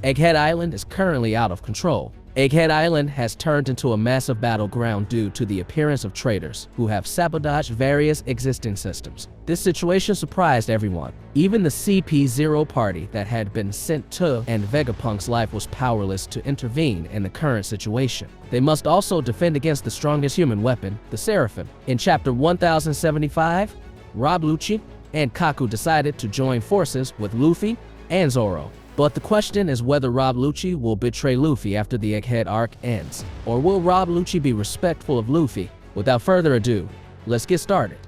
Egghead Island is currently out of control. Egghead Island has turned into a massive battleground due to the appearance of traitors who have sabotaged various existing systems. This situation surprised everyone. Even the 𝐋𝐢𝐜𝐬𝐞 party that had been sent to and Vegapunk's life was powerless to intervene in the current situation. They must also defend against the strongest human weapon, the Seraphim. In chapter 1075, Rob Lucci and Kaku decided to join forces with Luffy and Zoro. But the question is whether Rob Lucci will betray Luffy after the Egghead arc ends, or will Rob Lucci be respectful of Luffy? Without further ado, let's get started.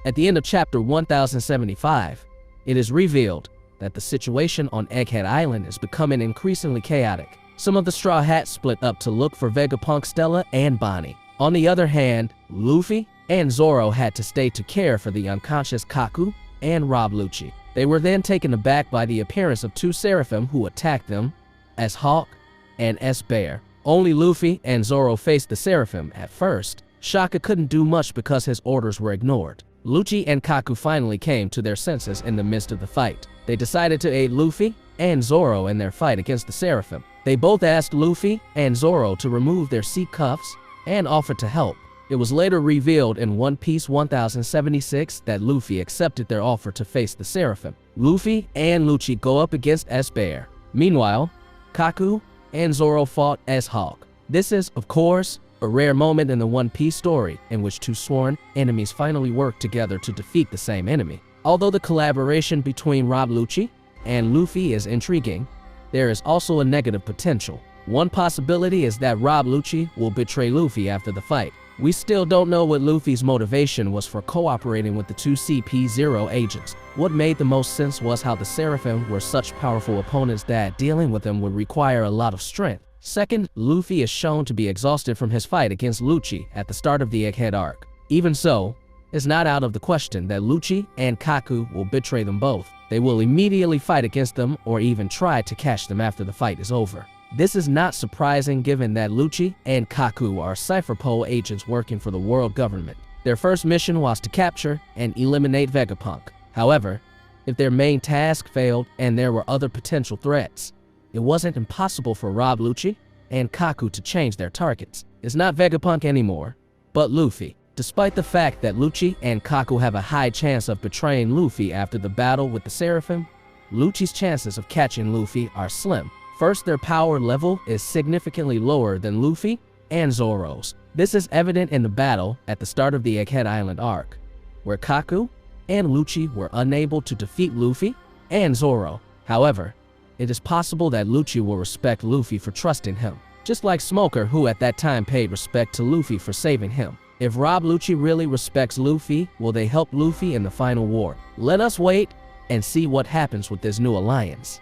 At the end of chapter 1075, it is revealed that the situation on Egghead Island is becoming increasingly chaotic. Some of the Straw Hats split up to look for Vegapunk, Stella, and Bonnie. On the other hand, Luffy and Zoro had to stay to care for the unconscious Kaku and Rob Lucci. They were then taken aback by the appearance of two Seraphim who attacked them, 𝐻𝐬𝐞𝐽 and 𝐻Bear. Only Luffy and Zoro faced the Seraphim at first. Shaka couldn't do much because his orders were ignored. Lucci and Kaku finally came to their senses in the midst of the fight. They decided to aid Luffy and Zoro in their fight against the Seraphim. They both asked Luffy and Zoro to remove their seat cuffs and offered to help. It was later revealed in One Piece 1076 that Luffy accepted their offer to face the Seraphim. Luffy and Lucci go up against 𝐻Bear. Meanwhile, Kaku and Zoro fought 𝐻𝐻𝐞𝐽. This is, of course, a rare moment in the One Piece story in which two sworn enemies finally work together to defeat the same enemy. Although the collaboration between Rob Lucci and Luffy is intriguing, there is also a negative potential. One possibility is that Rob Lucci will betray Luffy after the fight. We still don't know what Luffy's motivation was for cooperating with the two 𝐶P0 agents. What made the most sense was how the Seraphim were such powerful opponents that dealing with them would require a lot of strength. Second, Luffy is shown to be exhausted from his fight against Lucci at the start of the Egghead arc. Even so, it's not out of the question that Lucci and Kaku will betray them both. They will immediately fight against them or even try to catch them after the fight is over. This is not surprising given that Lucci and Kaku are Cypherpole agents working for the world government. Their first mission was to capture and eliminate Vegapunk. However, if their main task failed and there were other potential threats, it wasn't impossible for Rob Lucci and Kaku to change their targets. It's not Vegapunk anymore, but Luffy. Despite the fact that Lucci and Kaku have a high chance of betraying Luffy after the battle with the Seraphim, Lucci's chances of catching Luffy are slim. First, their power level is significantly lower than Luffy and Zoro's. This is evident in the battle at the start of the Egghead Island arc, where Kaku and Lucci were unable to defeat Luffy and Zoro. However, it is possible that Lucci will respect Luffy for trusting him, just like Smoker, who at that time paid respect to Luffy for saving him. If Rob Lucci really respects Luffy, will they help Luffy in the final war? Let us wait and see what happens with this new alliance.